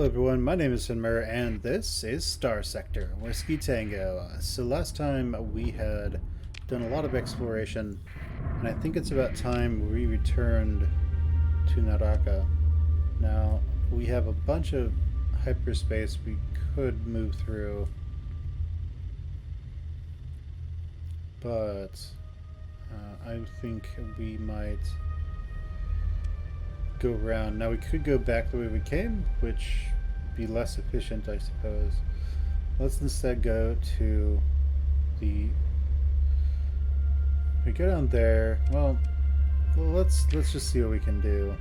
everyone, my name is Muir and this is Starsector, Whiskey Tango. So last time we had done a lot of exploration, and I think it's about time we returned to Naraka. Now, we have a bunch of hyperspace we could move through, but I think we might go around. Now we could go back the way we came, which would be less efficient, I suppose. Let's instead go to the... We go down there. Well, let's just see what we can do.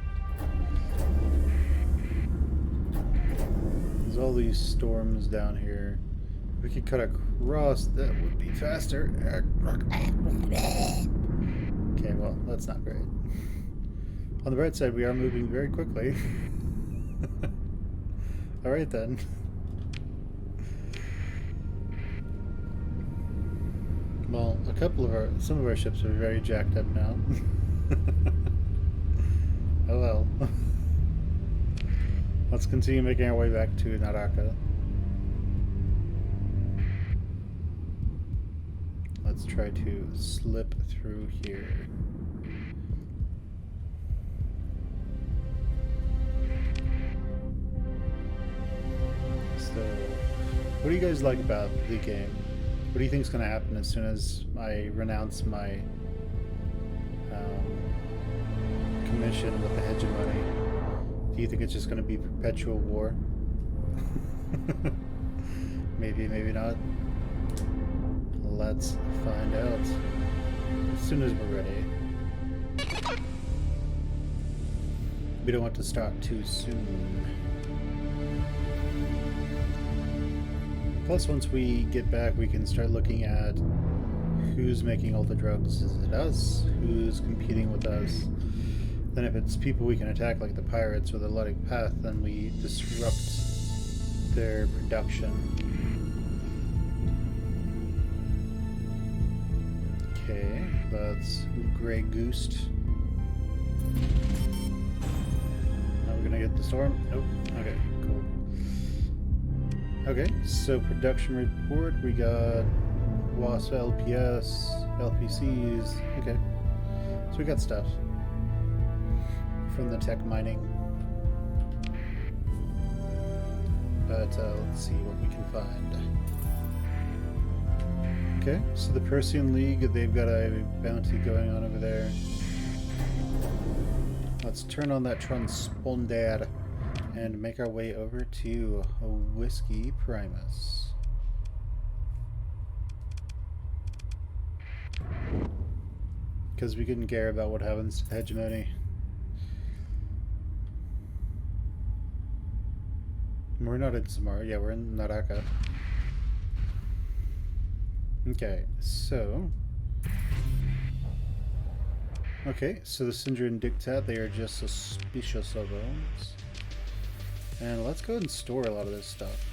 There's all these storms down here. If we could cut across, that would be faster. Okay, well, that's not great. On the bright side, we are moving very quickly. Alright then. Well, some of our ships are very jacked up now. Oh well. Let's continue making our way back to Naraka. Let's try to slip through here. So, what do you guys like about the game? What do you think is going to happen as soon as I renounce my commission with the hegemony? Do you think it's just going to be perpetual war? Maybe, maybe not. Let's find out as soon as we're ready. We don't want to start too soon. Plus, once we get back, we can start looking at who's making all the drugs. Is it us? Who's competing with us? Then if it's people we can attack, like the pirates or the Luddic Path, then we disrupt their production. Okay, that's Grey Goosed. Now we're gonna get the storm? Nope. Okay, cool. Okay, so production report, we got WASP LPS, LPCs, okay. So we got stuff from the tech mining. But let's see what we can find. Okay, so the Persian League, they've got a bounty going on over there. Let's turn on that transponder and make our way over to Whiskey Primus. Because we couldn't care about what happens to the hegemony. We're not in Samara. Yeah, we're in Naraka. Okay, so... Okay, so the Syndrian Dictat, they are just suspicious of us. And let's go ahead and store a lot of this stuff.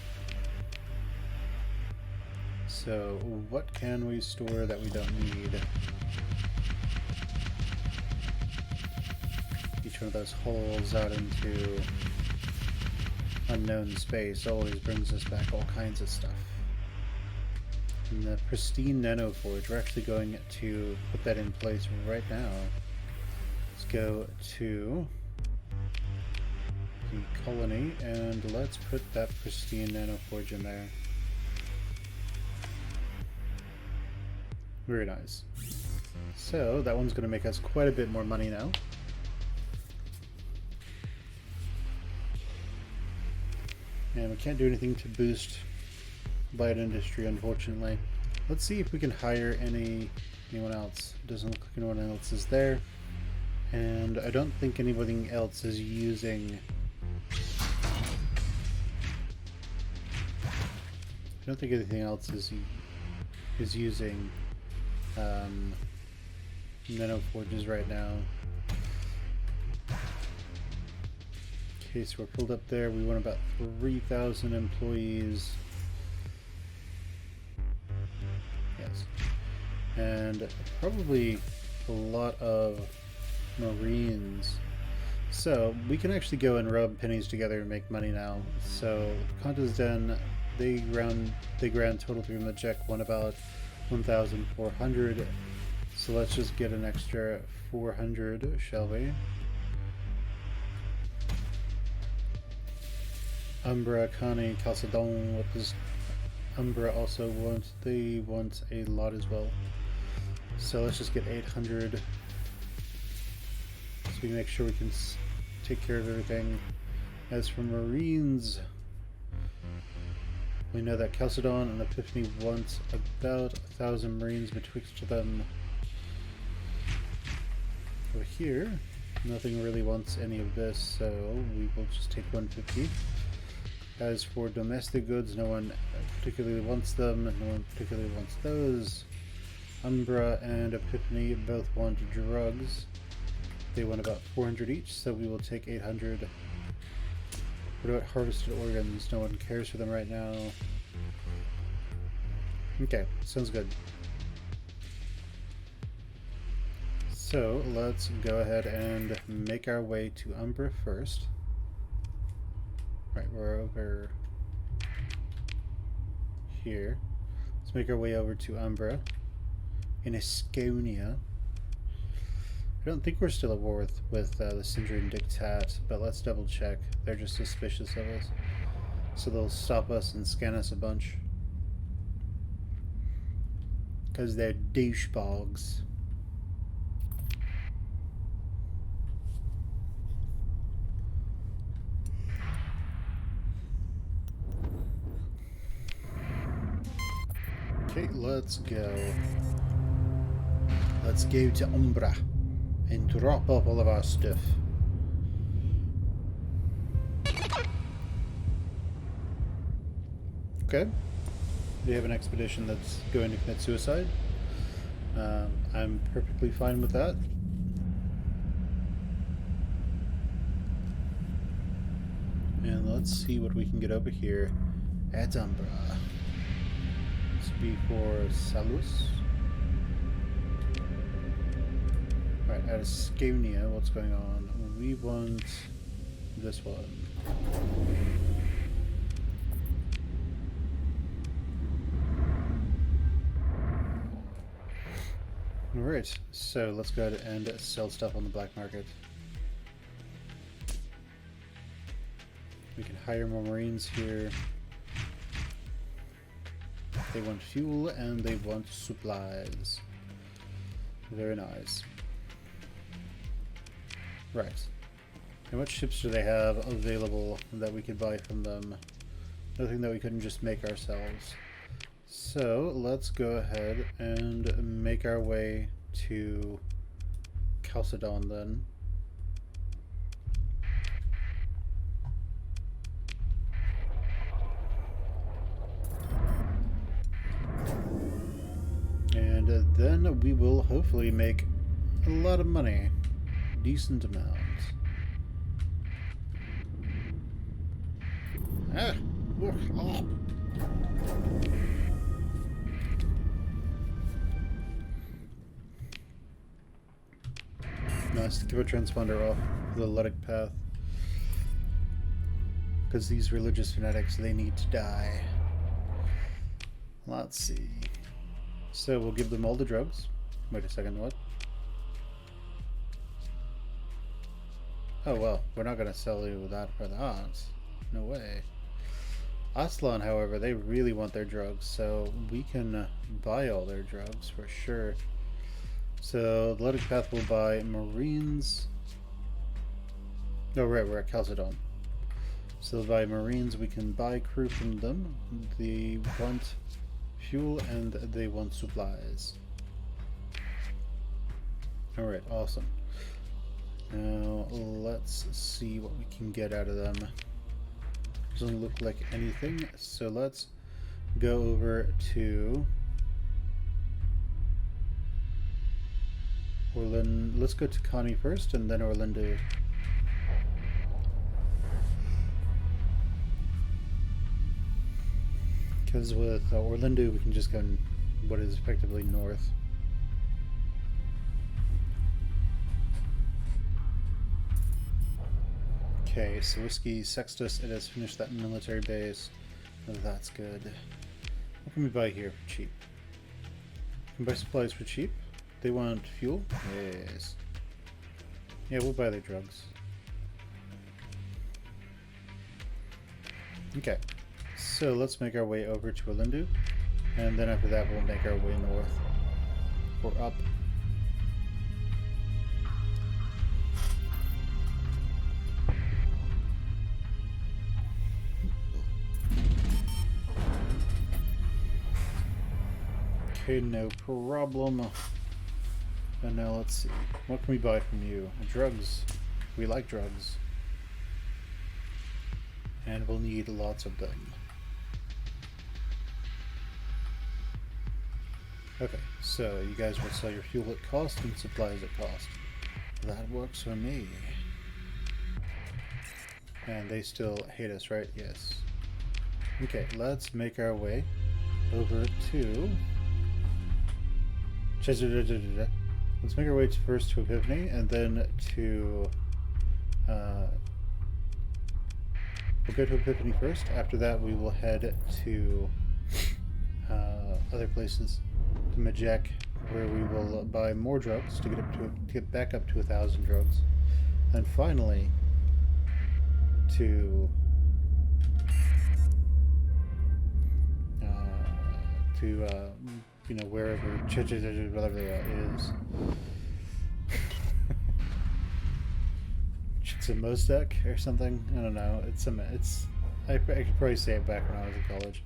So, what can we store that we don't need? Each one of those holes out into unknown space always brings us back all kinds of stuff. And the pristine nanoforge, we're actually going to put that in place right now. Let's go to the colony and let's put that pristine nanoforge in there. Very nice. So that one's going to make us quite a bit more money now. And we can't do anything to boost light industry, unfortunately. Let's see if we can hire anyone else. It doesn't look like anyone else is there. And I don't think anybody else is using... I don't think anything else is using nanoforges right now. Okay, so we're pulled up there. We want about 3,000 employees. Yes. And probably a lot of Marines. So we can actually go and rub pennies together and make money now. So Conta's Den, they grand total through the check won about 1,400. So let's just get an extra 400, shall we? Umbra, Connie, Calcedon, what does Umbra also want? They want a lot as well. So let's just get 800. So we can make sure we can take care of everything. As for Marines, we know that Calcedon and Epiphany want about 1,000 Marines betwixt them. Over here, nothing really wants any of this, so we will just take 150. As for domestic goods, no one particularly wants them, no one particularly wants those. Umbra and Epiphany both want drugs. They want about 400 each, so we will take 800. What about harvested organs? No one cares for them right now. Okay, sounds good. So let's go ahead and make our way to Umbra first. Right, we're over here. Let's make our way over to Umbra in Estonia. I don't think we're still at war with the Syndrian Dictat, but let's double check. They're just suspicious of us. So they'll stop us and scan us a bunch. Because they're douchebags. Okay, let's go. Let's go to Umbra and drop off all of our stuff. Okay. We have an expedition that's going to commit suicide. I'm perfectly fine with that. And let's see what we can get over here at Umbra. This will be for Salus. Alright, at Estonia, what's going on? We want this one. Alright, so let's go ahead and sell stuff on the black market. We can hire more Marines here. They want fuel and they want supplies. Very nice. Right. How much ships do they have available that we could buy from them? Nothing that we couldn't just make ourselves. So let's go ahead and make our way to Calcedon then. And then we will hopefully make a lot of money. Decent amount. Ah! Oh. Nice to keep a transponder off the Ludic path. Because these religious fanatics, they need to die. Let's see. So we'll give them all the drugs. Wait a second, what? Oh well, we're not going to sell you that for that. No way. Aslan, however, they really want their drugs, so we can buy all their drugs for sure. So the Ludic Path will buy Marines. Oh right, we're at Calcedon. So they'll buy Marines, we can buy crew from them. They want fuel and they want supplies. Alright, awesome. Now let's see what we can get out of them. Doesn't look like anything, so let's go over to Orlando. Let's go to Connie first and then Orlando. Because with Orlando we can just go in what is effectively north. Okay, so Whiskey Sextus, it has finished that military base. Oh, that's good. What can we buy here for cheap? We can buy supplies for cheap. They want fuel? Yes. Yeah, we'll buy their drugs. Okay, so let's make our way over to Alindu, and then after that we'll make our way north, or up. Okay, no problem. And now let's see, what can we buy from you? Drugs. We like drugs. And we'll need lots of them. Okay, so you guys will sell your fuel at cost and supplies at cost. That works for me. And they still hate us, right? Yes. Okay, let's make our way over to... Let's make our way first to Epiphany, and then to... we'll go to Epiphany first. After that, we will head to other places. To Majek, where we will buy more drugs to get back up to 1,000 drugs. And finally, to you know, wherever is. Chitsamostek or something. I don't know. I could probably say it back when I was in college.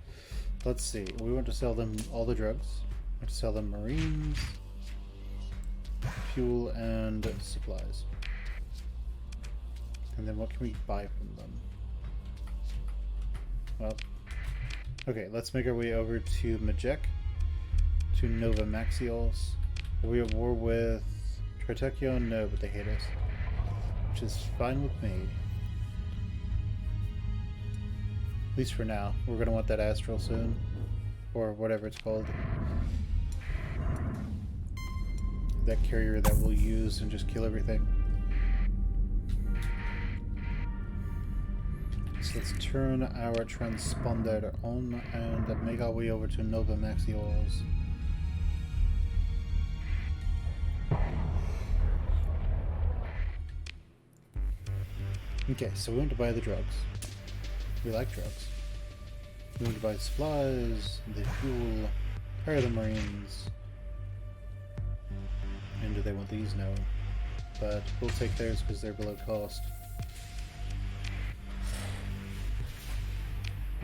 Let's see. We want to sell them all the drugs. We want to sell them marines, fuel, and supplies. And then what can we buy from them? Well, okay, let's make our way over to Majek, to Nova Maxiols. Are we at war with Tritekio? No, but they hate us. Which is fine with me. At least for now. We're going to want that Astral soon. Or whatever it's called. That carrier that we'll use and just kill everything. So let's turn our transponder on and make our way over to Nova Maxiols. Okay, so we want to buy the drugs. We like drugs. We want to buy supplies, the fuel, hire the marines. And do they want these? No. But we'll take theirs because they're below cost.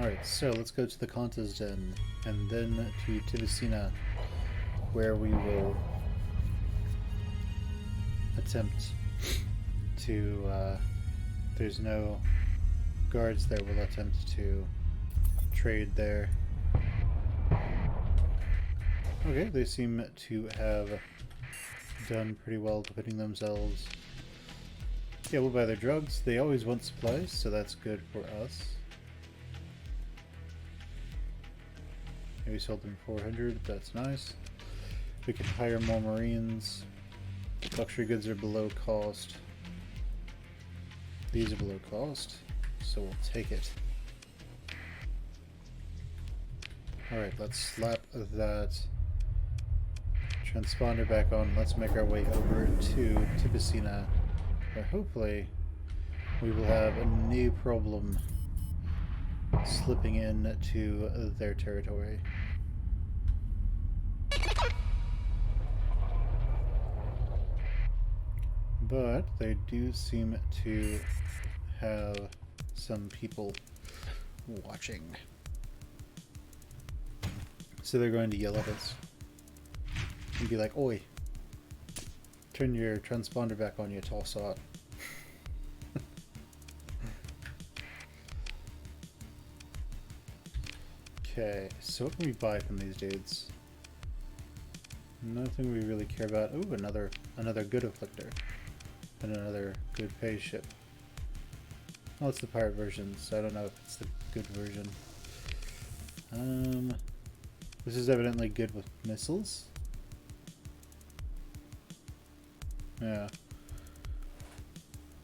Alright, so let's go to the Kanta's Den, and then to Tivicina, where we will attempt to, there's no guards there, we'll attempt to trade there. Okay, they seem to have done pretty well defending themselves. Yeah, we'll buy their drugs. They always want supplies, so that's good for us. We sold them 400, that's nice. We can hire more marines. Luxury goods are below cost. These are below cost, so we'll take it. Alright, let's slap that transponder back on. Let's make our way over to Tivicina, where hopefully we will have no problem slipping in to their territory. But they do seem to have some people watching. So they're going to yell at us and be like, "Oi, turn your transponder back on, you tall sot." Okay, so what can we buy from these dudes? Nothing we really care about. Ooh, another good afflictor. And another good pay ship. Well, it's the pirate version, so I don't know if it's the good version. This is evidently good with missiles. Yeah.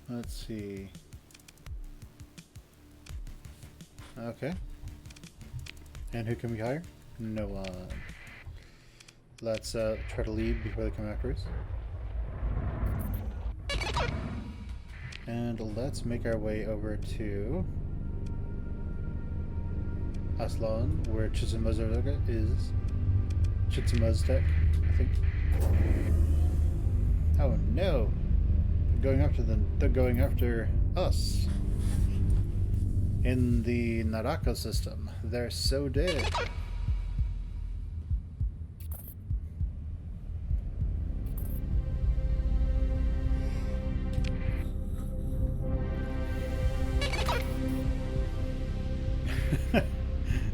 Let's see. Okay. And who can we hire? No one. Let's try to leave before they come after us. And let's make our way over to Aslan, where Chizumazurga is. Chizumaztek, I think. Oh no! They're going after them. They're going after us. In the Naraka system. They're so dead.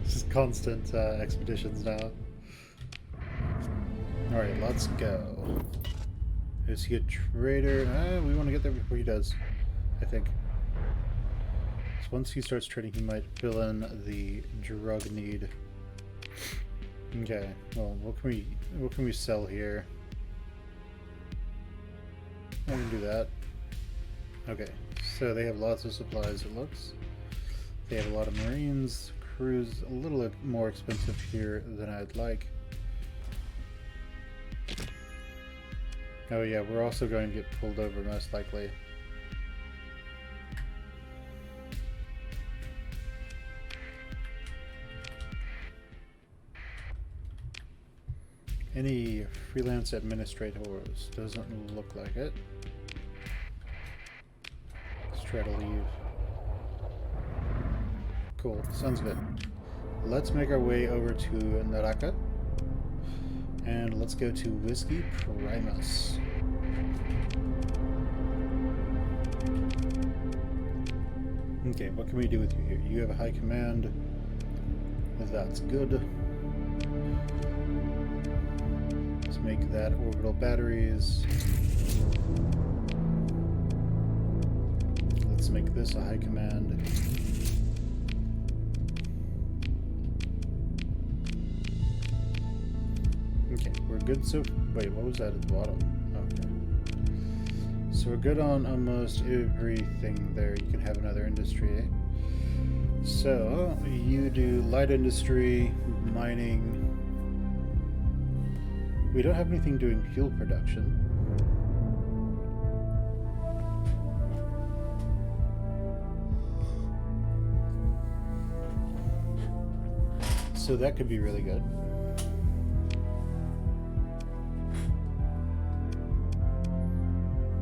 Just constant expeditions now. Alright, let's go. Is he a trader? We want to get there before he does, I think. So once he starts trading, he might fill in the drug need. Okay, well, what can we sell here? I can do that. Okay, so they have lots of supplies, it looks. They have a lot of marines. Crew's a little more expensive here than I'd like. Oh yeah, we're also going to get pulled over most likely. Any freelance administrators? Doesn't look like it. Let's try to leave. Cool, sounds good. Let's make our way over to Naraka. And let's go to Whiskey Primus. Okay, what can we do with you here? You have a high command. That's good. Let's make that orbital batteries. Let's make this a high command. Okay, we're good so... Wait, what was that at the bottom? Okay. So we're good on almost everything there. You can have another industry, eh? So, you do light industry, mining. We don't have anything doing fuel production. So that could be really good.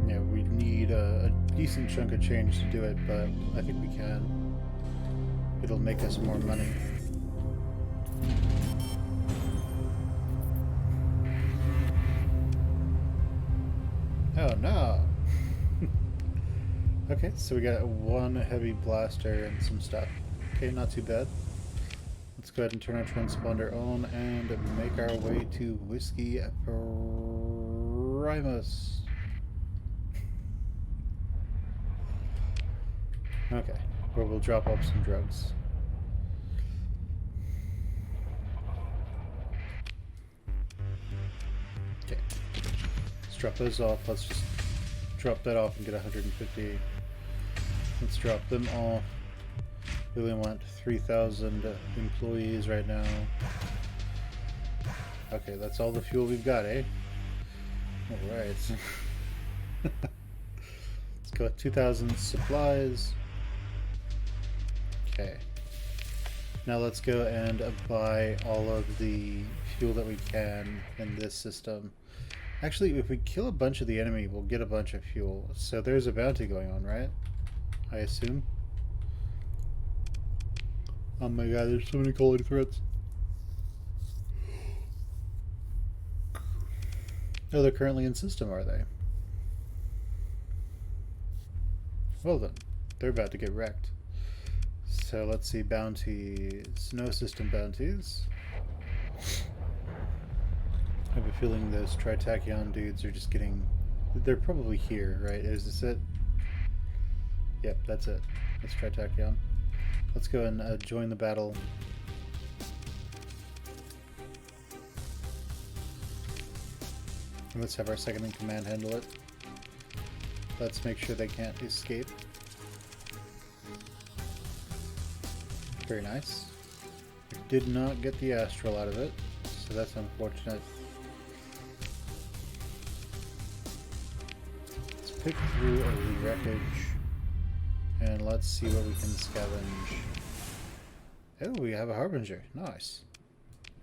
Yeah, we need a decent chunk of change to do it, but I think we can. It'll make us more money. Oh no! Okay, so we got one heavy blaster and some stuff. Okay, not too bad. Let's go ahead and turn our transponder on and make our way to Whiskey Primus. Okay, where we'll drop off some drugs. Okay, let's drop those off. Let's just drop that off and get 150. Let's drop them off. We only want 3,000 employees right now. Okay, that's all the fuel we've got, eh? Alright. Let's go with 2,000 supplies. Okay. Now let's go and buy all of the fuel that we can in this system. Actually, if we kill a bunch of the enemy, we'll get a bunch of fuel. So there's a bounty going on, right? I assume. Oh my god, there's so many calling threats. Oh, they're currently in system, are they? Well then, they're about to get wrecked. So let's see, bounties. No system bounties. I have a feeling those Tritachyon dudes are just getting... They're probably here, right? Is this it? Yep, that's it. That's Tritachyon. Let's go and join the battle. And let's have our second in command handle it. Let's make sure they can't escape. Very nice. We did not get the astral out of it, so that's unfortunate. Let's pick through the wreckage and let's see what we can scavenge. Oh, we have a harbinger. Nice.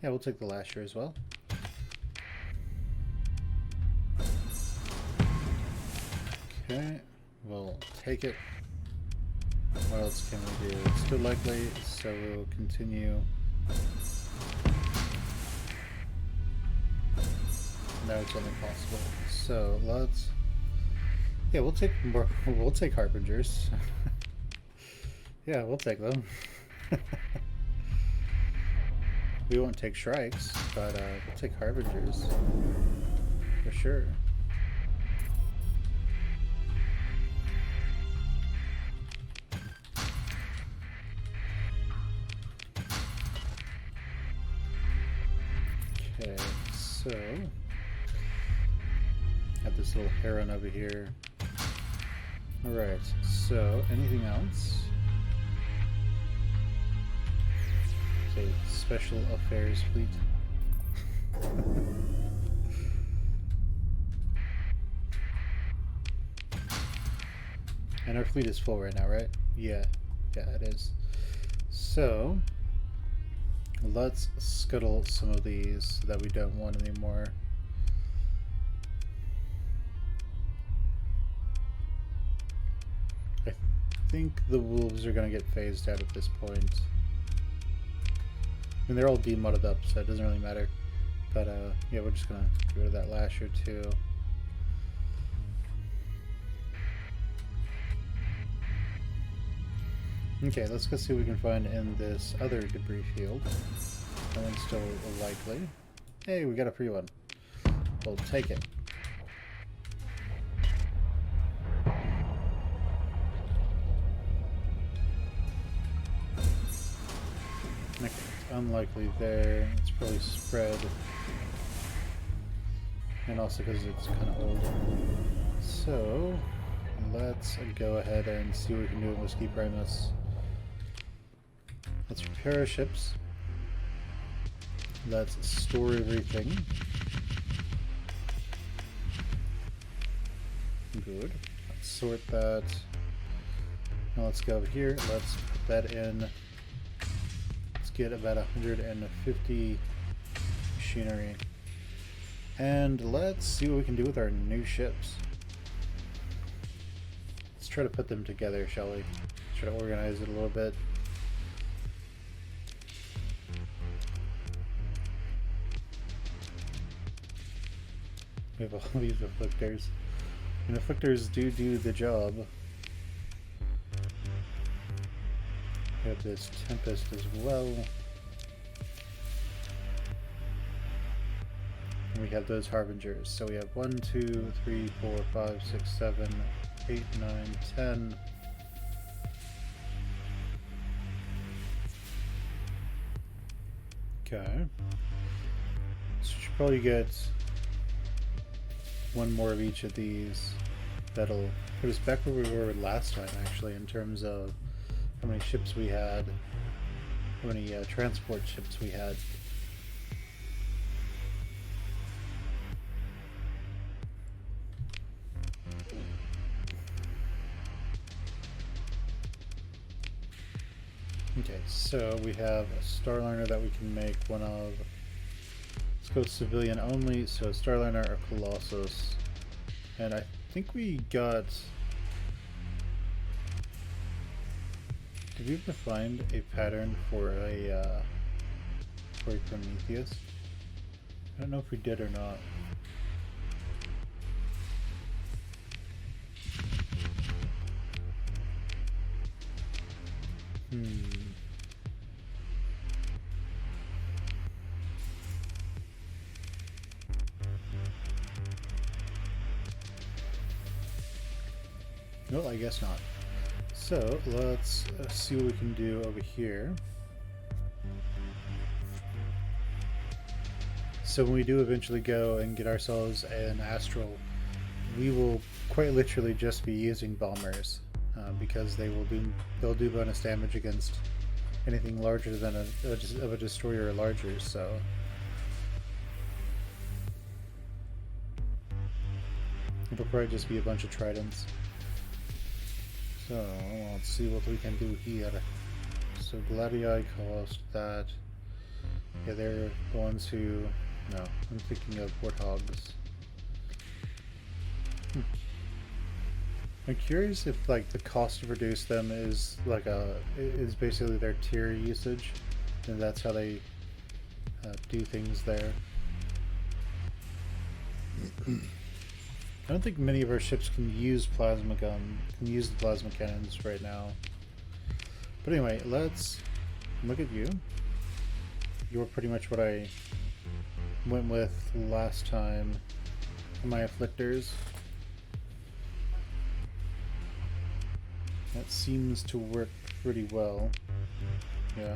Yeah, we'll take the lasher as well. Okay, we'll take it. What else can we do? It's still likely, so we'll continue. Now it's only possible. So let's. Yeah, we'll take more. We'll take harbingers. Yeah, we'll take them. We won't take shrikes, but we'll take harbingers for sure. Okay, so have this little heron over here. Alright, so anything else? Okay, special affairs fleet. And our fleet is full right now, right? Yeah, it is. So let's scuttle some of these that we don't want anymore. I think the wolves are going to get phased out at this point. I mean, they're all demodded up, so it doesn't really matter. But yeah, we're just going to get rid of that lasher too. Okay, let's go see what we can find in this other debris field. That one's still likely. Hey, we got a free one. We'll take it. Okay, it's unlikely there. It's probably spread. And also because it's kind of old. So, let's go ahead and see what we can do with Whiskey Primus. Let's repair our ships. Let's store everything. Good. Let's sort that. Now let's go over here. Let's put that in. Let's get about 150 machinery. And let's see what we can do with our new ships. Let's try to put them together, shall we? Try to organize it a little bit. We have all these afflictors. And afflictors do the job. We have this Tempest as well. And we have those Harbingers. So we have 1, 2, 3, 4, 5, 6, 7, 8, 9, 10. Okay. So we should probably get one more of each of these. That'll put us back where we were last time, actually, in terms of how many ships we had, how many transport ships we had. Okay, so we have a Starliner that we can make one of. Let's go civilian only, so Starliner or Colossus. And I think we got... Did we ever find a pattern for a Prometheus? I don't know if we did or not. No, I guess not. So let's see what we can do over here. So when we do eventually go and get ourselves an Astral, we will quite literally just be using bombers because they'll do bonus damage against anything larger than a destroyer or larger, so... It'll probably just be a bunch of tridents. So, let's see what we can do here. So, Gladii cost that. Yeah, they're the ones who... No, I'm thinking of warthogs. I'm curious if, like, the cost to produce them is, like, is basically their tier usage. And that's how they do things there. I don't think many of our ships can use the plasma cannons right now. But anyway, let's look at you. You're pretty much what I went with last time in my afflictors. That seems to work pretty well. Yeah.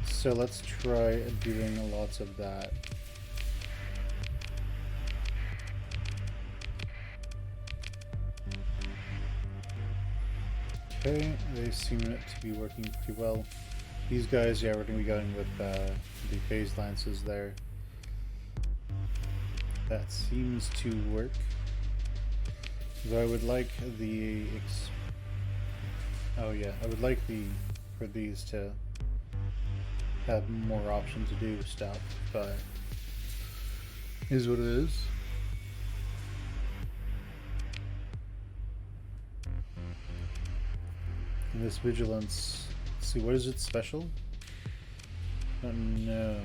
So let's try doing lots of that. Okay, they seem to be working pretty well. These guys, yeah, we're going to be going with the phase lances there. That seems to work. Though I would like the... I would like for these to have more options to do stuff, but it is what it is. And this vigilance, let's see, what is it special? No.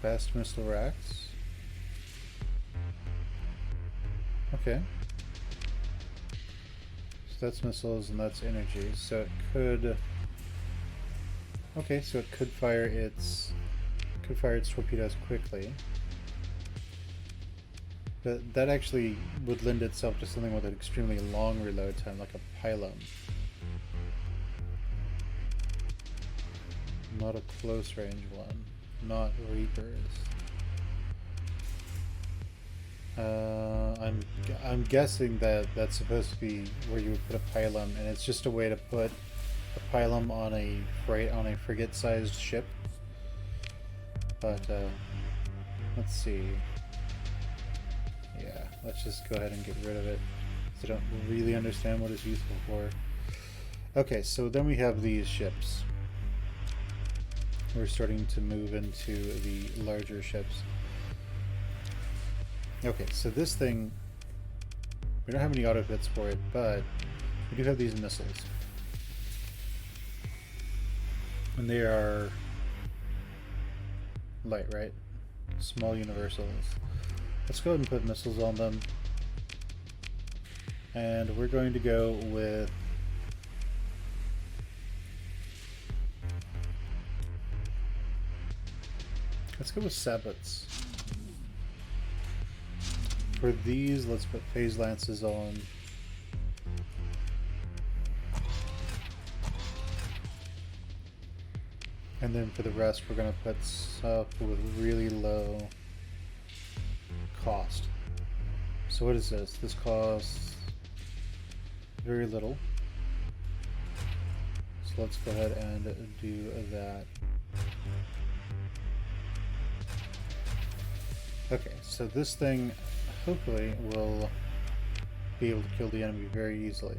Fast missile racks. Okay. So that's missiles and that's energy, so it could... Okay, so it could fire its torpedoes quickly. But that actually would lend itself to something with an extremely long reload time, like a pylon. Not a close range one. Not Reapers. I'm guessing that that's supposed to be where you would put a pylon, and it's just a way to put a pylon on a frigate-sized ship. But let's see. Yeah, let's just go ahead and get rid of it. I don't really understand what it's useful for. Okay, so then we have these ships. We're starting to move into the larger ships. Okay, so this thing, we don't have any auto hits for it, but we do have these missiles. And they are light, right? Small universals. Let's go ahead and put missiles on them. And we're going to go with... Let's go with sabots. For these, let's put phase lances on. And then for the rest, we're going to put stuff with really low cost. So what is this? This costs very little. So let's go ahead and do that. Okay, so this thing hopefully will be able to kill the enemy very easily.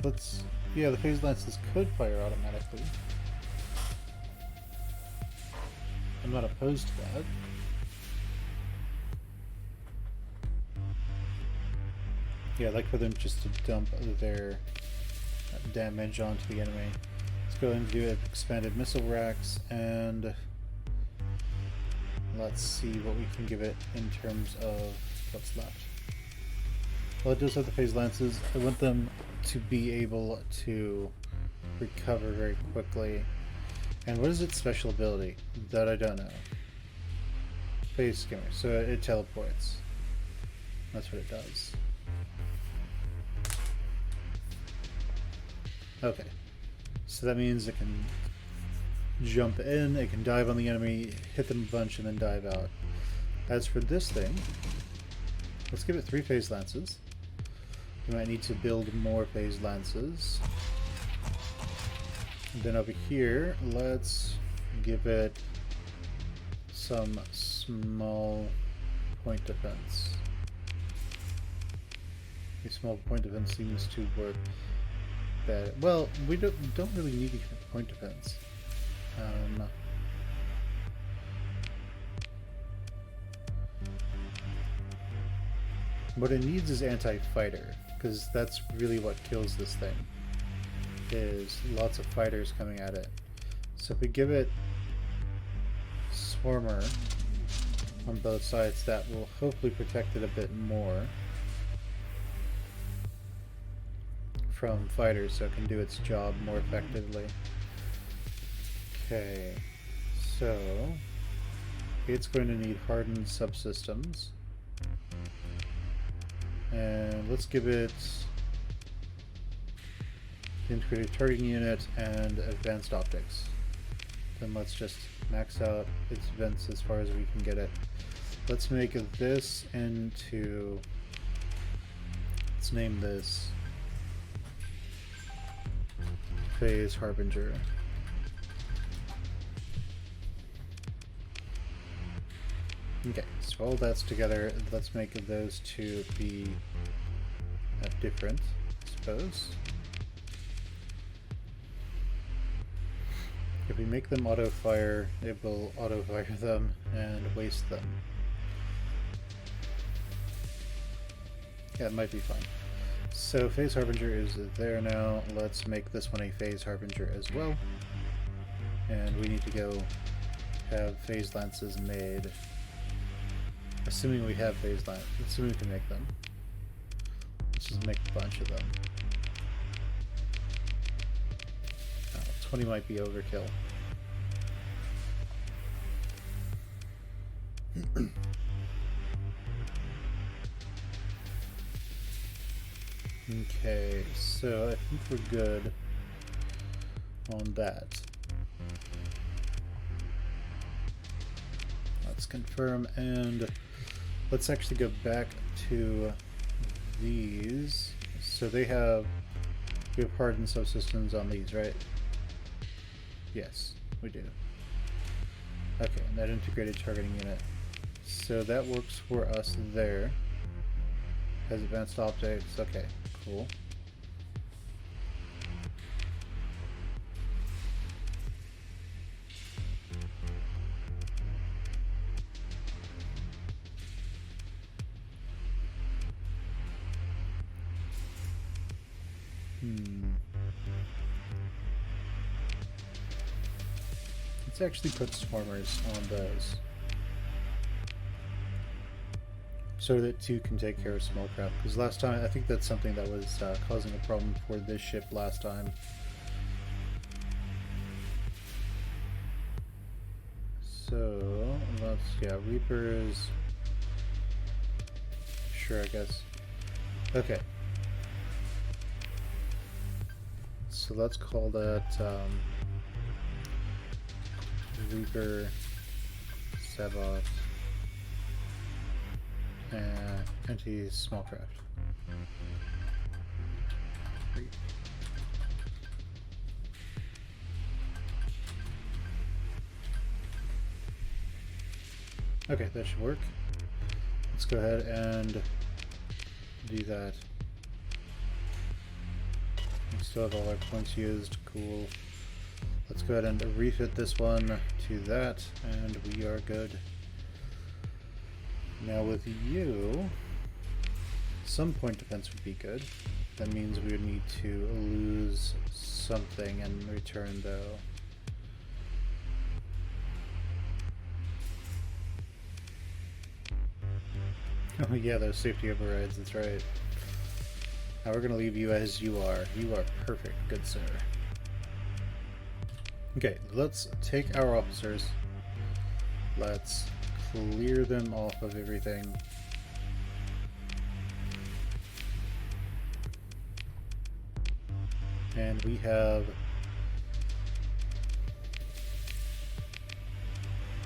Let's... yeah, the phase lances could fire automatically. I'm not opposed to that. Yeah, I'd like for them just to dump their damage onto the enemy. Let's go ahead and do expanded missile racks, and let's see what we can give it in terms of what's left. Well, it does have the phase lances. I want them to be able to recover very quickly. And what is its special ability? That I don't know. Phase skimmer. So it teleports. That's what it does. Okay. So that means it can jump in, it can dive on the enemy, hit them a bunch, and then dive out. As for this thing, let's give it 3 phase lances. We might need to build more phase lances. And then over here, let's give it some small point defense. A small point defense seems to work better. Well, we don't really need point defense. What it needs is anti-fighter, because that's really what kills this thing, is lots of fighters coming at it. So if we give it Swarmer on both sides, that will hopefully protect it a bit more from fighters, so it can do its job more effectively. Okay, so it's going to need hardened subsystems. And let's give it the integrated targeting unit and advanced optics. Then let's just max out its vents as far as we can get it. Let's make this into, let's name this Phase Harbinger. Okay, so all that's together, let's make those two be different, I suppose. If we make them auto-fire, it will auto-fire them and waste them. Yeah, it might be fine. So Phase Harbinger is there now. Let's make this one a Phase Harbinger as well. And we need to go have Phase Lances made. Assuming we have Phase Lances. Assuming we can make them. Let's just make a bunch of them. 20 might be overkill. Okay, so I think we're good on that. Let's confirm, and let's actually go back to these. So we have hardened subsystems on these, right? Yes, we do. Okay, and that integrated targeting unit. So that works for us there. Has advanced optics. Okay, cool. Let's actually put swarmers on those, so that two can take care of small craft. Because last time, I think that's something that was causing a problem for this ship last time. So let's, yeah, Reapers. Sure, I guess. Okay. So let's call that Reaper, Savos, and anti-smallcraft. Okay, that should work. Let's go ahead and do that. We still have all our points used. Cool. Let's go ahead and refit this one to that, and we are good. Now with you, some point defense would be good. That means we would need to lose something in return, though. Oh yeah, those safety overrides, that's right. Now we're gonna leave you as you are. You are perfect, good sir. Okay, let's take our officers. Let's clear them off of everything. And we have...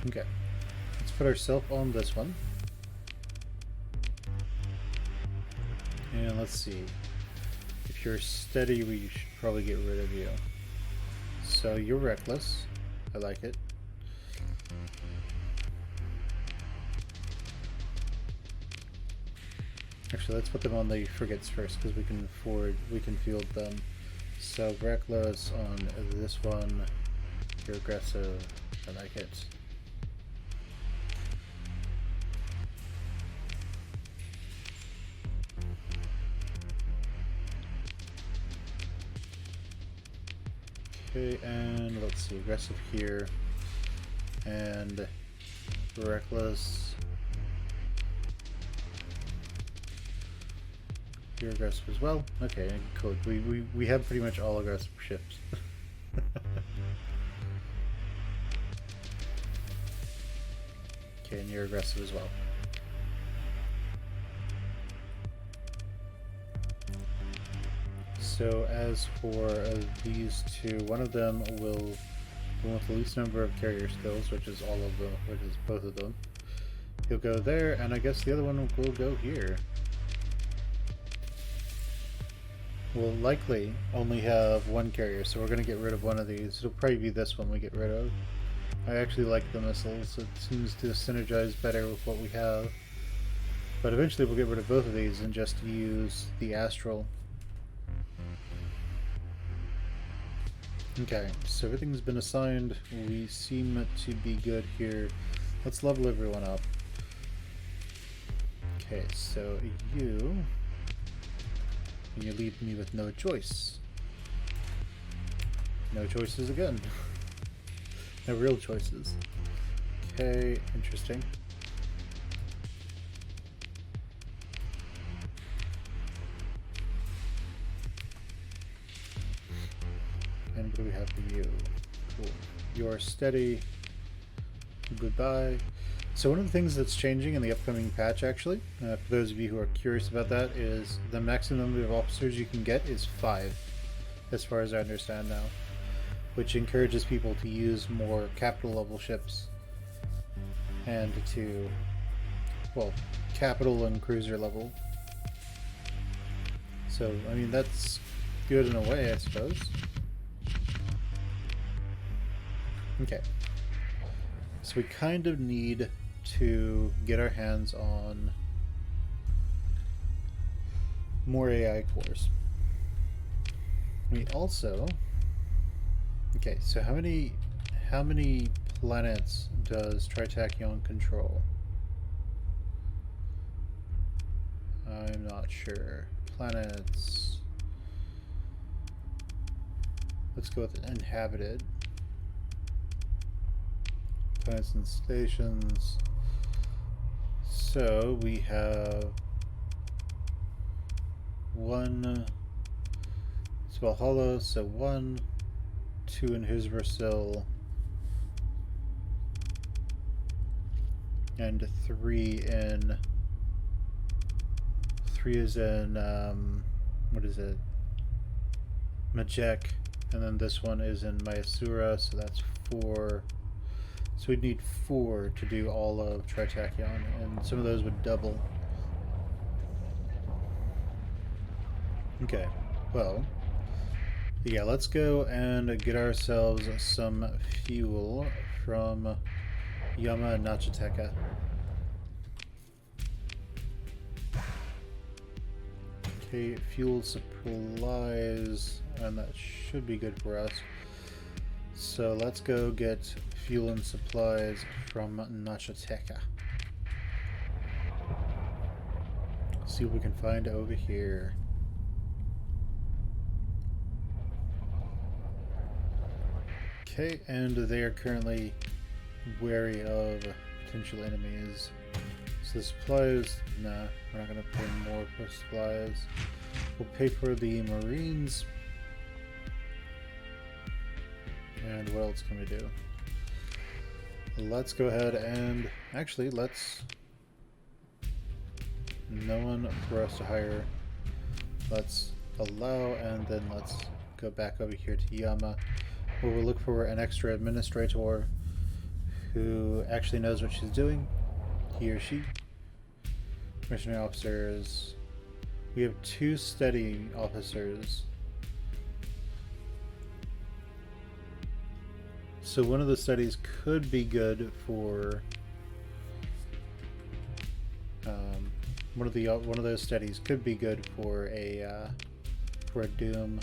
Okay, let's put ourselves on this one. And let's see. If you're steady, we should probably get rid of you. So you're reckless. I like it. Actually, let's put them on the frigates first because we can field them. So reckless on this one. You're aggressive. I like it. Okay, and let's see, aggressive here. And reckless. You're aggressive as well. Okay, cool. We have pretty much all aggressive ships. Okay, and you're aggressive as well. So as for these two, one of them will go with the least number of carrier skills, which is both of them. He'll go there, and I guess the other one will go here. We'll likely only have one carrier, so we're going to get rid of one of these. It'll probably be this one we get rid of. I actually like the missiles. It seems to synergize better with what we have. But eventually we'll get rid of both of these and just use the Astral. Okay, so everything's been assigned. We seem to be good here. Let's level everyone up. Okay, so you leave me with no choice. No choices again. No real choices. Okay, interesting. And what do we have for you? Cool. You're steady. Goodbye. So one of the things that's changing in the upcoming patch, actually, for those of you who are curious about that, is the maximum number of officers you can get is 5, as far as I understand now, which encourages people to use more capital level ships and to, well, capital and cruiser level. So, I mean, that's good in a way, I suppose. Okay. So we kind of need to get our hands on more AI cores. We also... Okay, so how many planets does Tritachyon control? I'm not sure. Planets... Let's go with inhabited. Planets and stations. So we have one Valhalla, so 1, 2 in Husversil, and 3 is in what is it? Majek, and then this one is in Mayasura, so that's 4. So we'd need 4 to do all of Tritachyon, and some of those would double. Okay, well, yeah, let's go and get ourselves some fuel from Yama and Nachiteka. Okay, fuel supplies, and that should be good for us. So let's go get fuel and supplies from Nachiteka. See what we can find over here. Okay, and they are currently wary of potential enemies. So the supplies, nah, we're not going to pay more for supplies. We'll pay for the Marines. And what else can we do? Let's go ahead and actually let's... No one for us to hire. Let's allow, and then let's go back over here to Yama, where we'll look for an extra administrator who actually knows what she's doing. He or she. Missionary officers. We have 2 steady officers. So one of the studies could be good for one of those studies could be good for a Doom.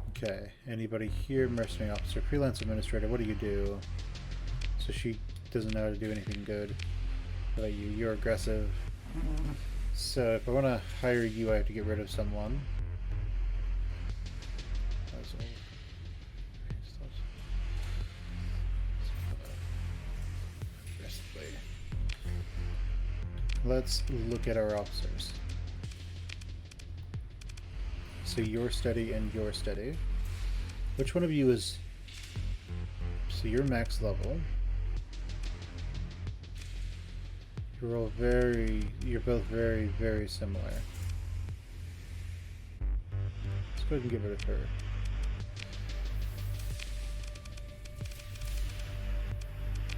Okay, anybody here? Mercenary officer, freelance administrator. What do you do? So she doesn't know how to do anything good. What about you? You're aggressive. So if I want to hire you, I have to get rid of someone. Let's look at our officers. So your study and your study. Which one of you is... So you're max level. You're both very, very similar. Let's go ahead and get rid of her.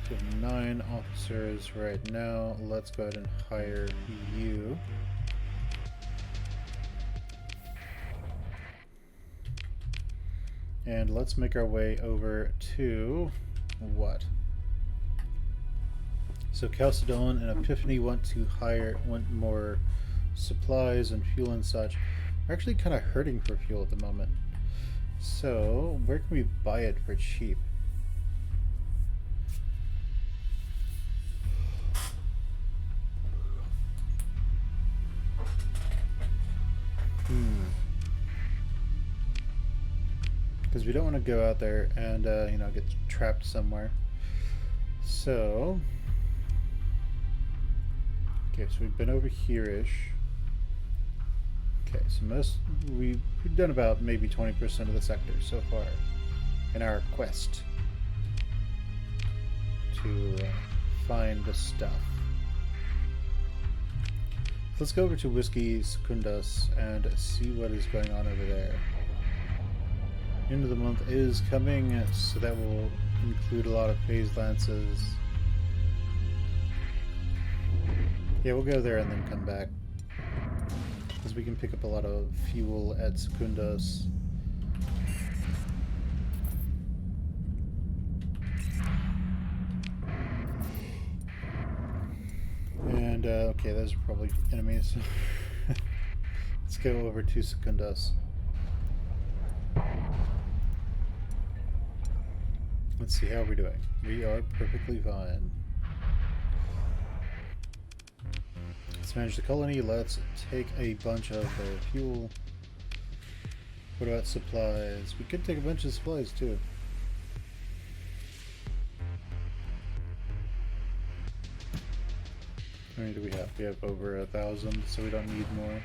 We have 9 officers right now. Let's go ahead and hire you. And let's make our way over to what? So Chalcedon and Epiphany want more supplies and fuel and such. We're actually kind of hurting for fuel at the moment. So where can we buy it for cheap? Because we don't want to go out there and get trapped somewhere. So okay, so we've been over here-ish. Okay, so we've done about maybe 20% of the sector so far in our quest to find the stuff. Let's go over to Whiskey Secundus and see what is going on over there. End of the month is coming, so that will include a lot of phase lances. Yeah, we'll go there and then come back, because we can pick up a lot of fuel at Secundus. And okay, those are probably enemies. Let's go over to Secundus. Let's see how we're doing. We are perfectly fine. Let's manage the colony. Let's take a bunch of their fuel. What about supplies? We could take a bunch of supplies too. How many do we have? We have over 1,000, so we don't need more.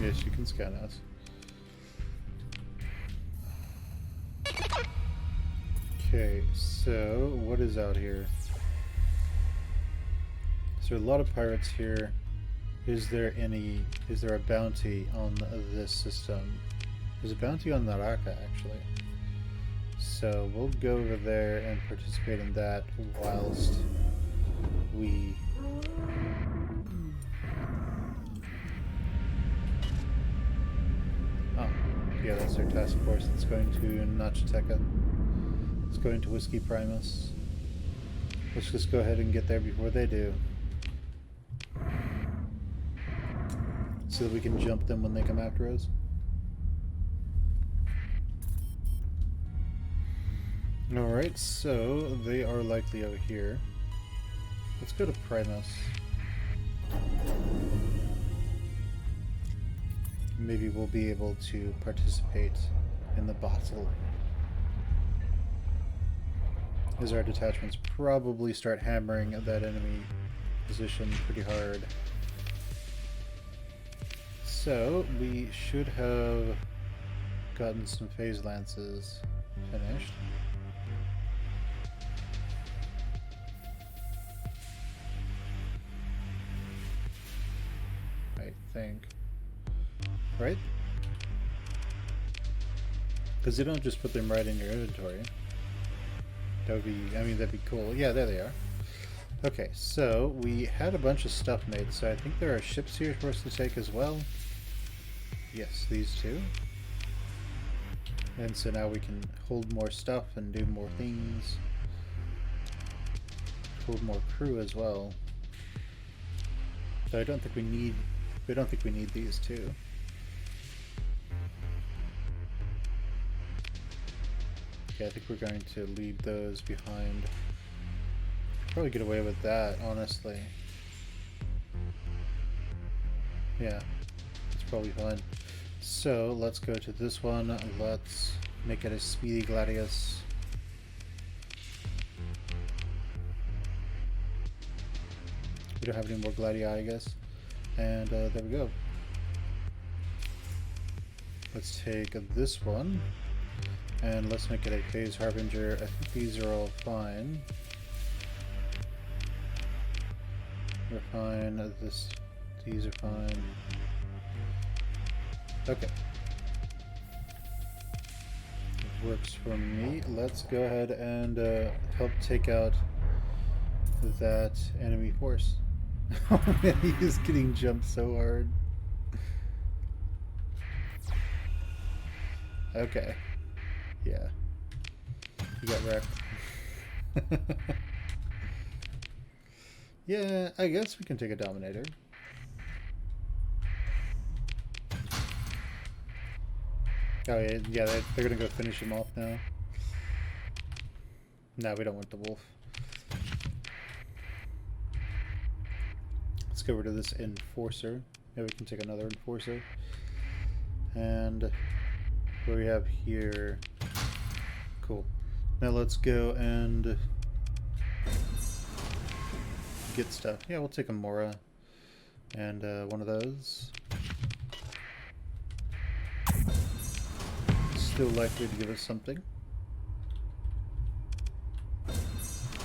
Yes, you can scan us. Okay, so what is out here? Is there a lot of pirates here? Is there a bounty on this system? There's a bounty on Naraka, actually. So we'll go over there and participate in that whilst we... Oh, yeah, that's our task force that's going to Nachiteca. It's going to Whiskey Primus. Let's just go ahead and get there before they do, so that we can jump them when they come after us. Alright, so they are likely over here. Let's go to Primus. Maybe we'll be able to participate in the battle, as our detachments probably start hammering at that enemy position pretty hard. So we should have gotten some phase lances finished. I think. Right? Because they don't just put them right in your inventory. That would be, I mean, that'd be cool. Yeah, there they are. Okay, so we had a bunch of stuff made, so I think there are ships here for us to take as well. Yes, these two. And so now we can hold more stuff and do more things. Hold more crew as well. So I don't think we need these two. Okay, I think we're going to leave those behind. Probably get away with that, honestly. Yeah, it's probably fine. So let's go to this one. Let's make it a speedy gladius. We don't have any more gladii, I guess. And there we go. Let's take this one and let's make it a phase harbinger. I think these are all fine. We're fine. These are fine. Okay. It works for me. Let's go ahead and help take out that enemy force. Oh man, he is getting jumped so hard. Okay. Yeah. You got wrecked. Yeah, I guess we can take a Dominator. Oh yeah, they're gonna go finish him off now. No, we don't want the wolf. Let's go rid of this Enforcer. Maybe we can take another Enforcer. And what do we have here? Cool. Now let's go and get stuff. Yeah, we'll take a Mora and one of those. Still likely to give us something.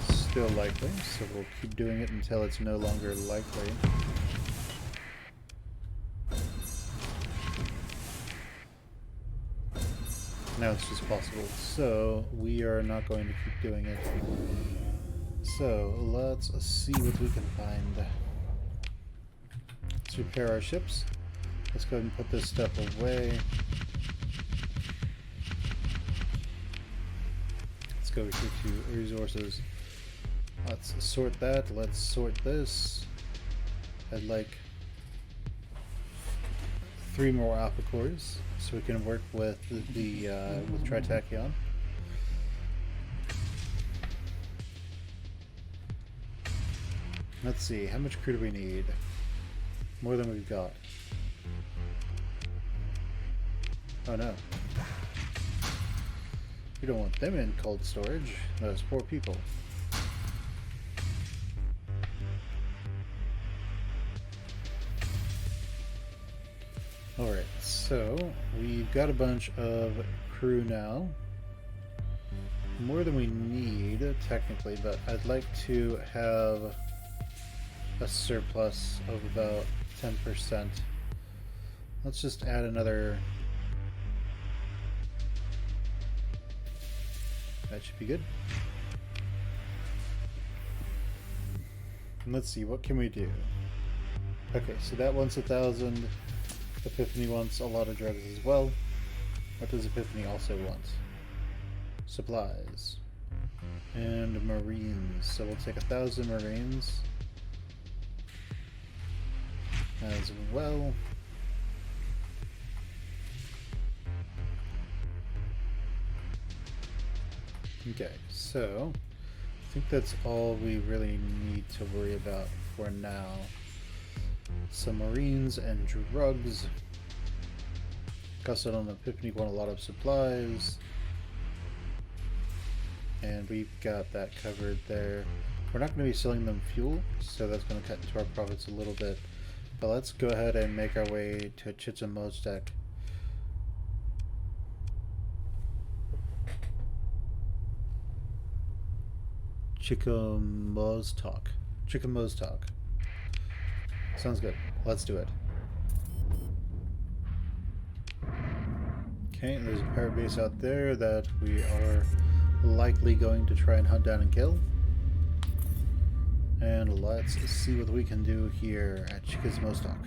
Still likely, so we'll keep doing it until it's no longer likely. Now it's just possible. So we are not going to keep doing it. So let's see what we can find. Let's repair our ships. Let's go ahead and put this stuff away. Let's go here to resources. Let's sort that. Let's sort this. I'd like 3 more alpha cores so we can work with the with Tritachyon. Let's see, how much crew do we need? More than we've got. Oh no. We don't want them in cold storage. Those poor people. Alright, so we've got a bunch of crew now. More than we need, technically, but I'd like to have a surplus of about 10%. Let's just add another. That should be good. And let's see, what can we do? Okay, so that wants 1,000. Epiphany wants a lot of drugs as well. What does Epiphany also want? Supplies. And Marines. So we'll take 1,000 Marines as well. Okay, so I think that's all we really need to worry about for now. Some Marines and drugs. Custom on Epiphany want a lot of supplies. And we've got that covered there. We're not going to be selling them fuel, so that's going to cut into our profits a little bit. But let's go ahead and make our way to Chichimoztek. Chichimoztek. Sounds good. Let's do it. Okay, there's a pirate base out there that we are likely going to try and hunt down and kill. And let's see what we can do here at Chicasmostock.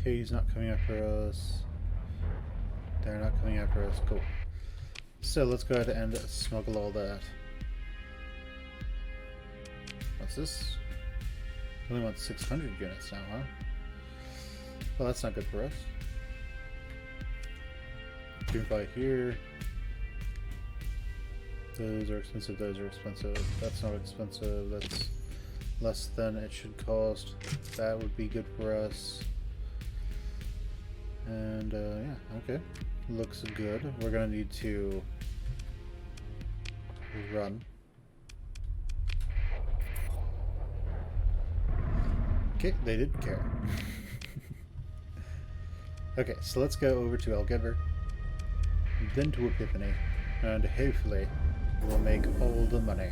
Okay, he's not coming after us. They're not coming after us. Cool. So let's go ahead and smuggle all that. What's this? We only want 600 units now, huh? Well, that's not good for us. Green buy here. Those are expensive, those are expensive. That's not expensive, that's less than it should cost. That would be good for us. And yeah, okay. Looks good. We're gonna need to run. Okay, they didn't care. Okay, so let's go over to Elgiver, then to Epiphany, and hopefully we'll make all the money.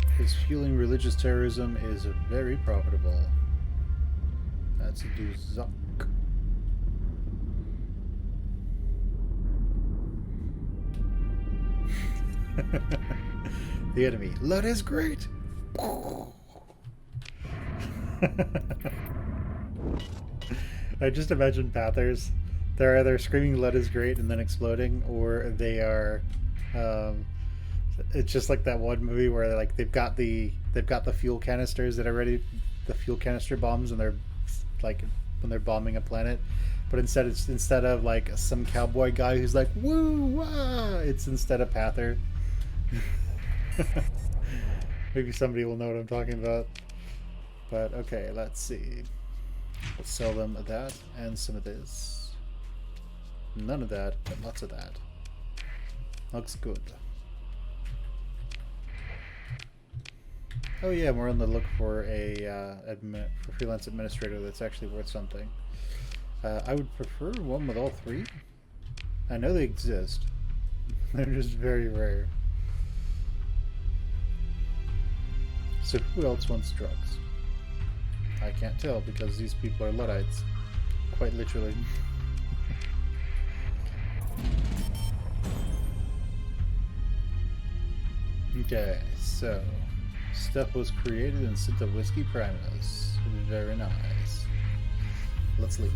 Because fueling religious terrorism is very profitable. That's a do zuck. The enemy. Lud is great! I just imagine Pathers. They're either screaming "Lud is great" and then exploding, or they are. It's just like that one movie where like they've got the fuel canisters that are ready, the fuel canister bombs, and they're like when they're bombing a planet. But instead of like some cowboy guy who's like "woo wah," it's instead of Pather. Maybe somebody will know what I'm talking about. But okay, let's see. Let's sell them that and some of this. None of that, but lots of that. Looks good. Oh yeah, we're on the look for a freelance administrator that's actually worth something. I would prefer one with all three. I know they exist. They're just very rare. So who else wants drugs? I can't tell because these people are Luddites. Quite literally. Okay, so stuff was created and sent to Whiskey Primus. Very nice. Let's leave.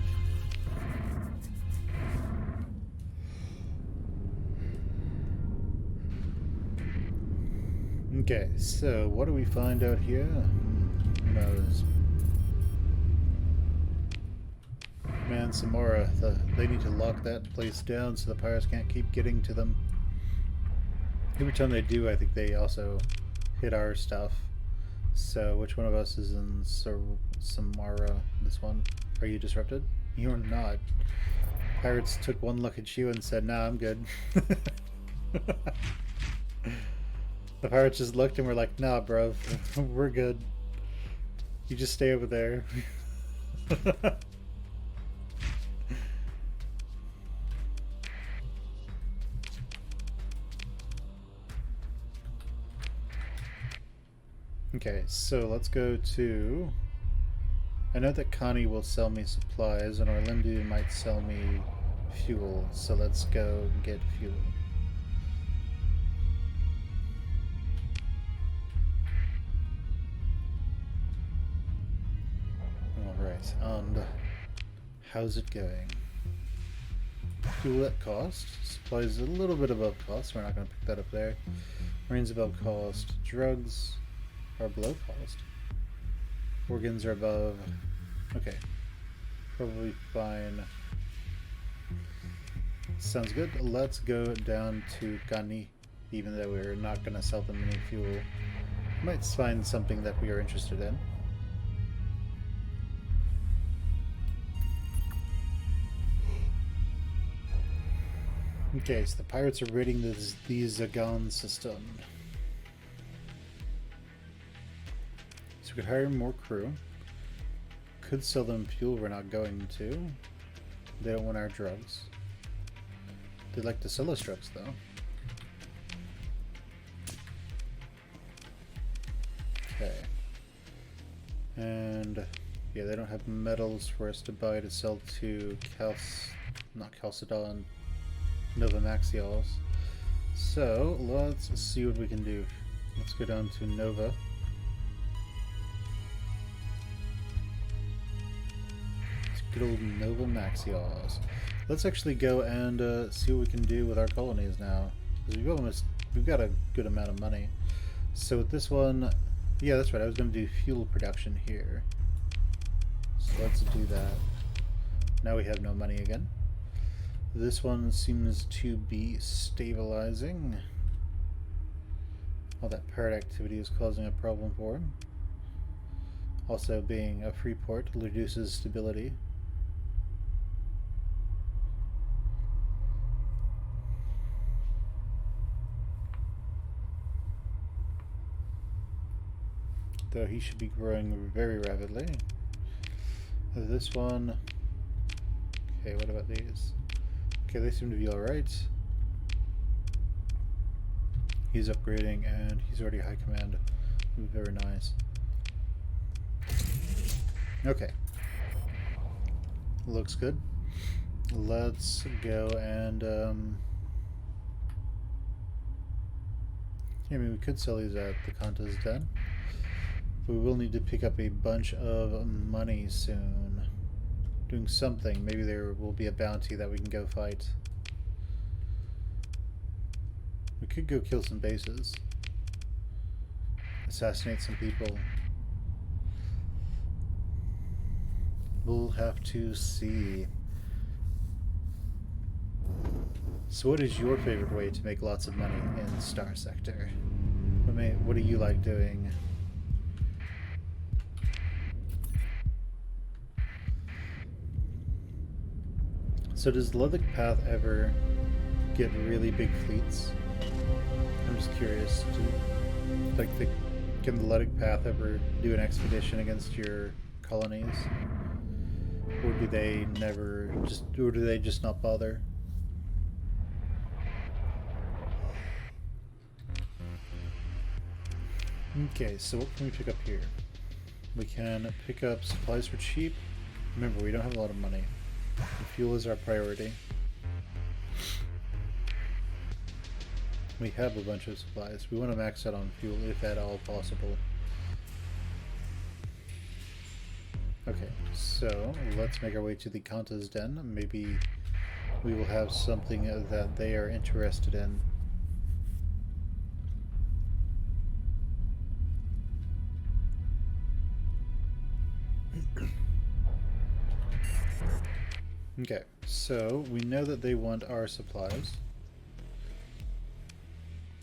Okay, so what do we find out here? Who knows? Man, Samora, they need to lock that place down so the pirates can't keep getting to them. Every time they do, I think they also hit our stuff. So, which one of us is in Samara? This one? Are you disrupted? You're not. Pirates took one look at you and said, "Nah, I'm good." The pirates just looked and were like, "Nah, bro, we're good. You just stay over there." Okay, so let's go to... I know that Connie will sell me supplies, and Orlindu might sell me fuel, so let's go get fuel. Alright, and how's it going? Fuel at cost. Supplies a little bit above cost, we're not going to pick that up there. Marines above cost. Drugs are below cost. Organs are above. Okay. Probably fine. Sounds good. Let's go down to Gani, even though we're not going to sell them any fuel. Might find something that we are interested in. Okay, so the pirates are raiding the Zagan system. So we could hire more crew. Could sell them fuel, we're not going to. They don't want our drugs. They'd like to sell us drugs though. Okay. And Yeah, they don't have metals for us to buy to sell to not Chalcedon, Nova Maxios. So let's see what we can do. Let's go down to Nova. It's good old Nova Maxios. Let's actually go and see what we can do with our colonies now. Because we've got a good amount of money. So with this one, yeah, that's right. I was going to do fuel production here. So let's do that. Now we have no money again. This one seems to be stabilizing. All that pirate activity is causing a problem for him. Also, being a free port reduces stability. Though he should be growing very rapidly. This one... Okay, what about these? Okay, they seem to be alright. He's upgrading and he's already high command. Very nice. Okay. Looks good. Let's go and I mean, we could sell these at the Kanta's Den. But we will need to pick up a bunch of money soon. Doing something. Maybe there will be a bounty that we can go fight. We could go kill some bases. Assassinate some people. We'll have to see. So what is your favorite way to make lots of money in Starsector? What do you like doing? So does the Luddic Path ever get really big fleets? I'm just curious. Can the Luddic Path ever do an expedition against your colonies? Or do they just not bother? Okay, so what can we pick up here? We can pick up supplies for cheap. Remember, we don't have a lot of money. The fuel is our priority. We have a bunch of supplies. We want to max out on fuel if at all possible. Okay, so let's make our way to the Kanta's Den. Maybe we will have something that they are interested in. Okay, so we know that they want our supplies.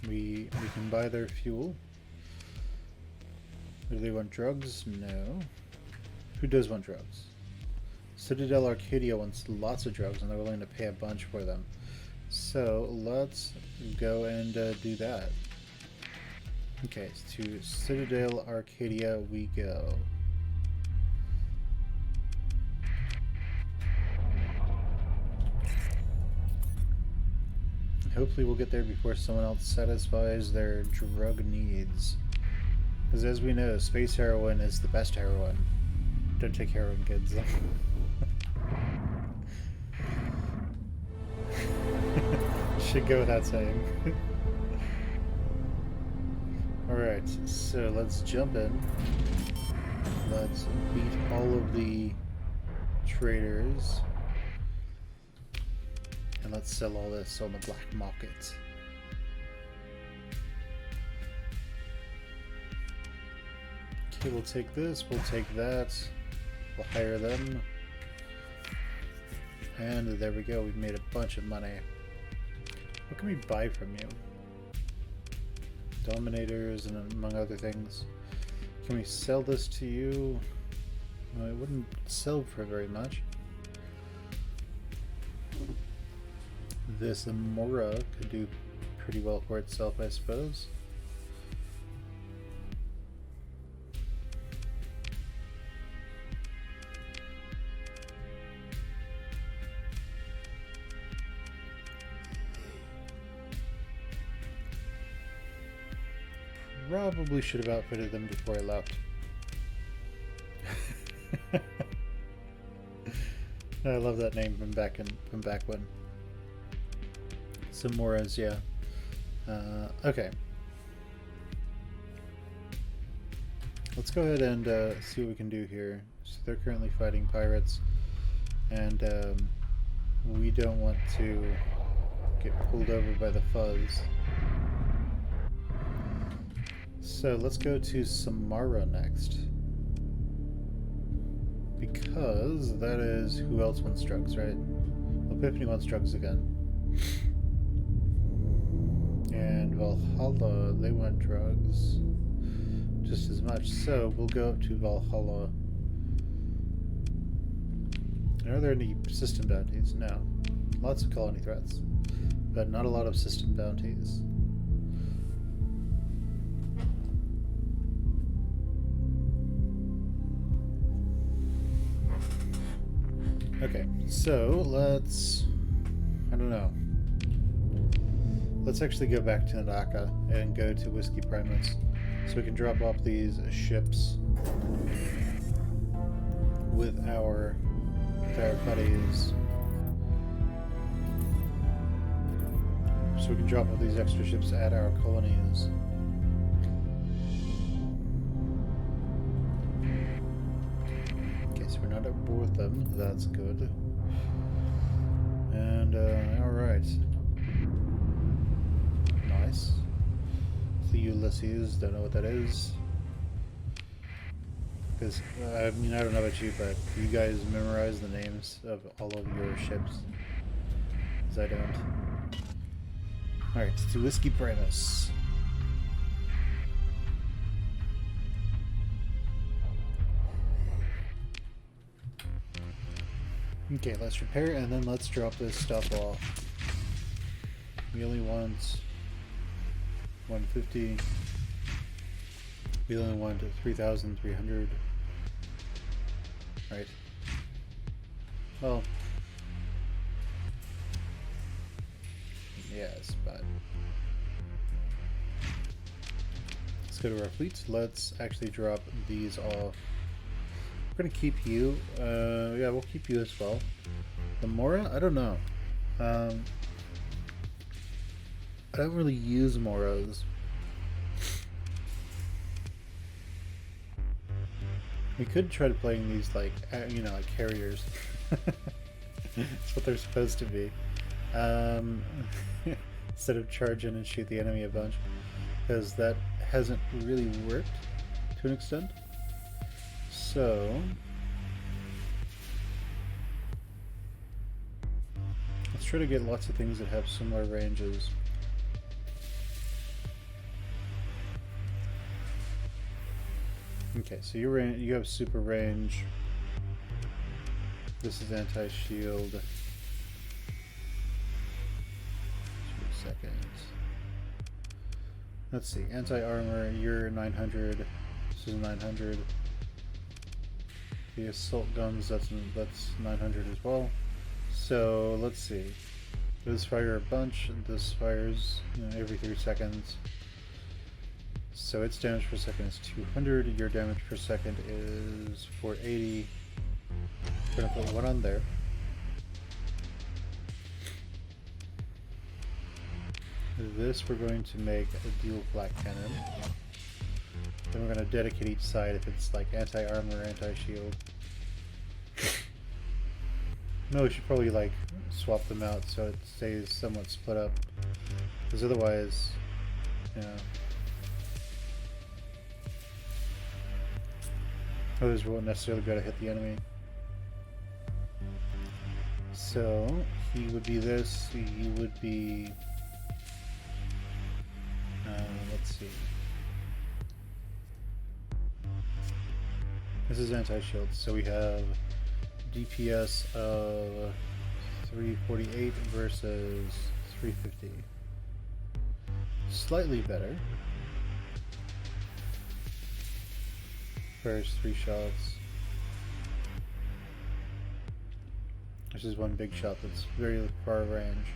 We can buy their fuel. Do they want drugs? No. Who does want drugs? Citadel Arcadia wants lots of drugs and they're willing to pay a bunch for them. So let's go and do that. Okay, to Citadel Arcadia we go. Hopefully we'll get there before someone else satisfies their drug needs. Because as we know, space heroin is the best heroin. Don't take heroin, kids. Should go without saying. Alright, so let's jump in. Let's beat all of the traders. And let's sell all this on the black market. Okay, we'll take this, we'll take that, we'll hire them. And there we go, we've made a bunch of money. What can we buy from you? Dominators and among other things. Can we sell this to you? No, it wouldn't sell for very much. This Mora could do pretty well for itself, I suppose. Probably should have outfitted them before I left. I love that name from back when. Some Moras, yeah. Okay. Let's go ahead and see what we can do here. So they're currently fighting pirates, and we don't want to get pulled over by the fuzz. So let's go to Samara next, because that is who else wants drugs, right? Well, P21 wants drugs again. And Valhalla, they want drugs just as much. So we'll go up to Valhalla. Are there any system bounties? No. Lots of colony threats, but not a lot of system bounties. Okay, so let's... I don't know. Let's actually go back to Nadaka and go to Whiskey Primus so we can drop off these ships with our buddies. So we can drop off these extra ships at our colonies. Okay, so we're not at war with them. That's good. And, alright. Nice. The Ulysses, don't know what that is. Because, I mean, I don't know about you, but you guys memorize the names of all of your ships? Because I don't. Alright, to Whiskey Primus. Okay, let's repair and then let's drop this stuff off. We only want 150. We only want 3,300. Right. Well. Yes, but. Let's go to our fleet. Let's actually drop these off. We're gonna keep you. Yeah, we'll keep you as well. The Mora? I don't know. I don't really use Moras. We could try to playing these like, you know, like carriers. That's what they're supposed to be. Instead of charge in and shoot the enemy a bunch, because that hasn't really worked to an extent. So let's try to get lots of things that have similar ranges. Okay, so you have super range. This is anti-shield. 2 seconds. Let's see, anti-armor, you're 900. This is 900. The assault guns, that's 900 as well. So let's see. This fire a bunch. This fires, you know, every 3 seconds. So its damage per second is 200. Your damage per second is 480. We're gonna put one on there. This we're going to make a dual flak cannon. Then we're going to dedicate each side if it's like anti-armor or anti-shield. No, we should probably like swap them out so it stays somewhat split up. Because otherwise, you know, others won't necessarily be able to hit the enemy. So, he would be this, he would be... let's see. This is anti-shield, so we have DPS of 348 versus 350. Slightly better. First 3 shots. This is one big shot that's very far range.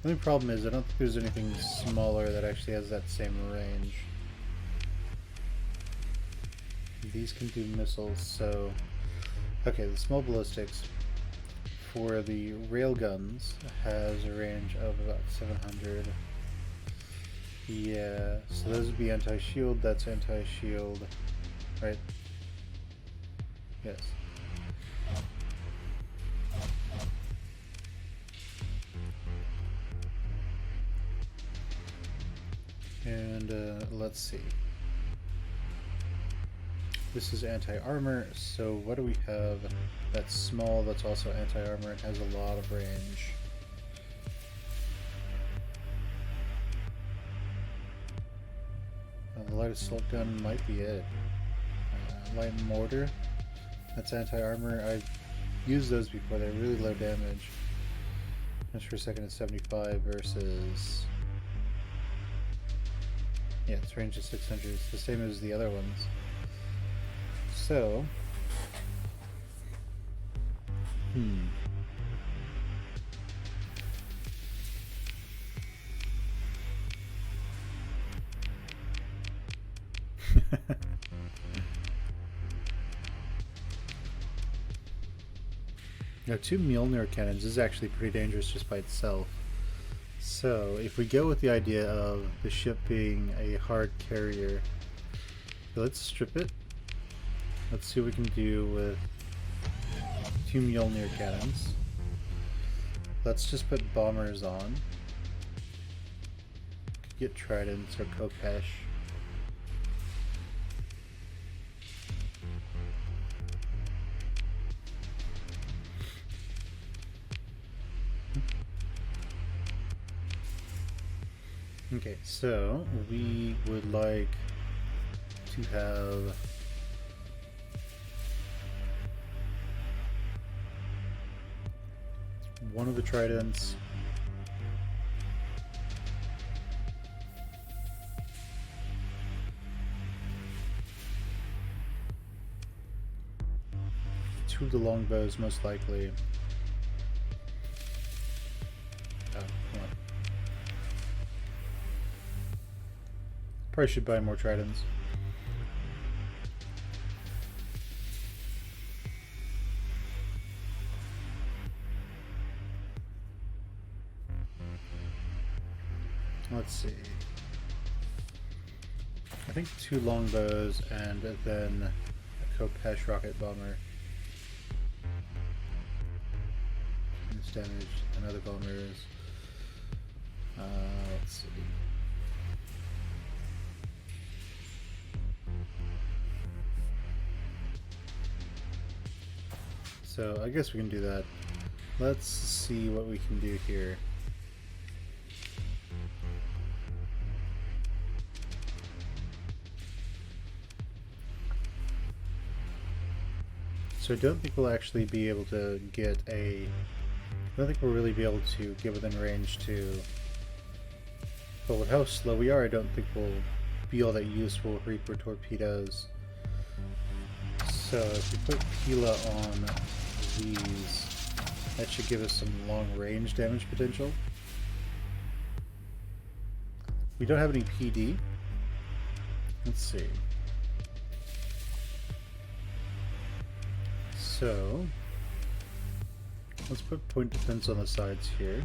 The only problem is I don't think there's anything smaller that actually has that same range. These can do missiles, so... Okay, the small ballistics. for the railguns has a range of about 700. Yeah, so those would be anti-shield, that's anti-shield, right? Yes. And let's see. This is anti-armor, so what do we have that's small, that's also anti-armor, and has a lot of range? The light assault gun might be it. Light mortar, that's anti-armor. I've used those before, they're really low damage. Just for a second, it's 75 versus... yeah, its range is 600. It's the same as the other ones. So... Now, 2 Mjolnir cannons is actually pretty dangerous just by itself. So, if we go with the idea of the ship being a hard carrier, let's strip it. Let's see what we can do with 2 Mjolnir cannons. Let's just put bombers on. Get tridents or Kopesh. Okay, so we would like to have one of the tridents two of the longbows most likely. Probably should buy more tridents. Let's see. I think 2 longbows and then a Kopesh rocket bomber. It's damaged. Another bomber is. Let's see. So I guess we can do that. Let's see what we can do here. So I don't think we'll actually be able to get a... I don't think we'll really be able to get within range to... But with how slow we are, I don't think we'll be all that useful with Reaper torpedoes. So if we put Pila on these, that should give us some long range damage potential. We don't have any PD. Let's see. So let's put point defense on the sides here.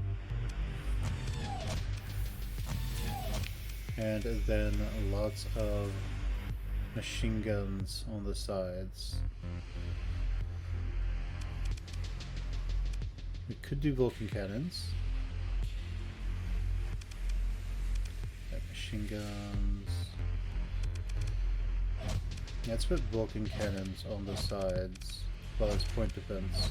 And then lots of machine guns on the sides. We could do Vulcan cannons. Machine guns. Let's put Vulcan cannons on the sides while it's point defense.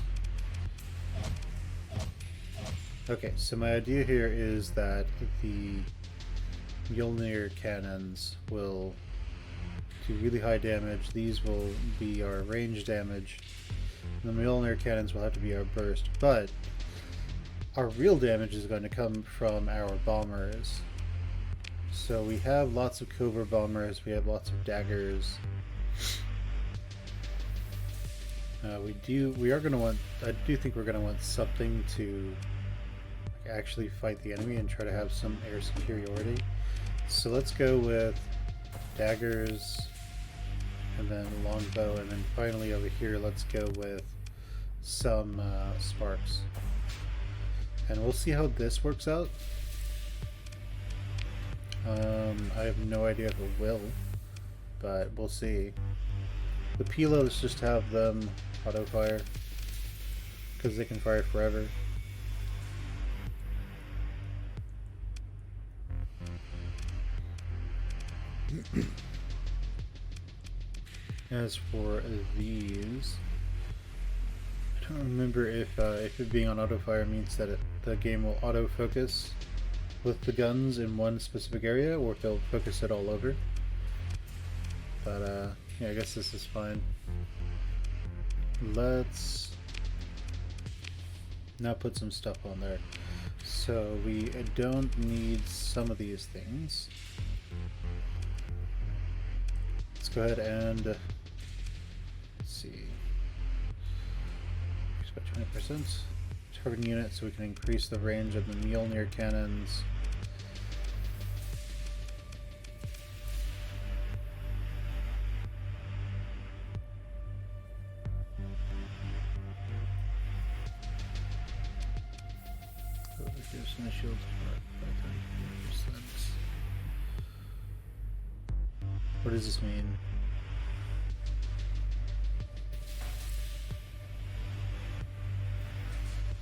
Okay, so my idea here is that the Mjolnir cannons will do really high damage. These will be our range damage. And the Mjolnir cannons will have to be our burst. But our real damage is going to come from our bombers. So we have lots of Cobra bombers. We have lots of daggers. We are going to want. I do think we're going to want something to actually fight the enemy and try to have some air superiority. So let's go with daggers, and then longbow, and then finally over here let's go with some sparks. And we'll see how this works out. I have no idea if it will, but we'll see. The pelos just have them auto fire because they can fire forever. As for these, I don't remember if it being on auto fire means that the game will auto focus with the guns in one specific area, or if it'll focus it all over. But yeah, I guess this is fine. Let's now put some stuff on there. So we don't need some of these things. Let's go ahead and let's see. About 20% targeting unit, so we can increase the range of the Muir cannons. Reducing the shields by 30%. What does this mean?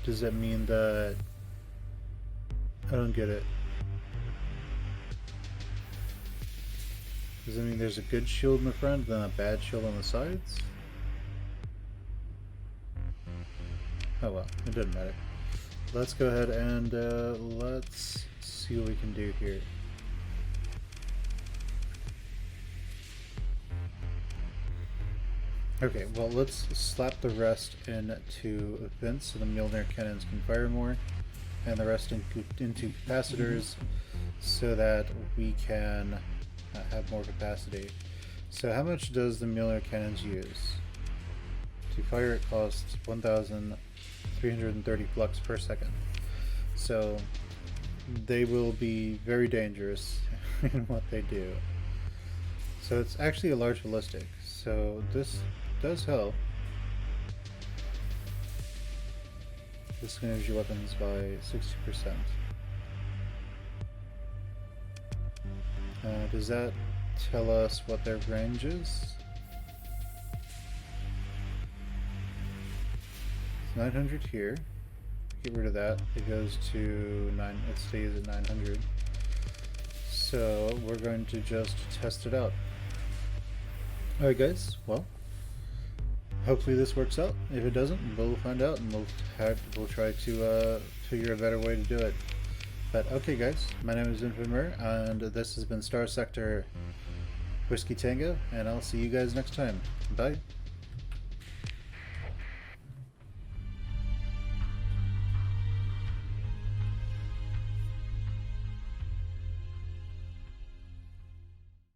Does that mean that... I don't get it. Does that mean there's a good shield in the front and then a bad shield on the sides? Oh well, it doesn't matter. Let's go ahead and let's see what we can do here. Okay, well, let's slap the rest into vents so the Muir cannons can fire more, and the rest into capacitors so that we can have more capacity. So how much does the Muir cannons use? To fire it costs 1,330 flux per second. So they will be very dangerous in what they do. So it's actually a large ballistic, so this does help. This can energy weapons by 60%. Does that tell us what their range is? 900 here. Get rid of that. It goes to 9. It stays at 900. So we're going to just test it out. Alright guys, well, hopefully this works out. If it doesn't, we'll find out, and we'll try to figure a better way to do it. But okay guys, my name is Muir, and this has been Starsector Whiskey Tango, and I'll see you guys next time. Bye.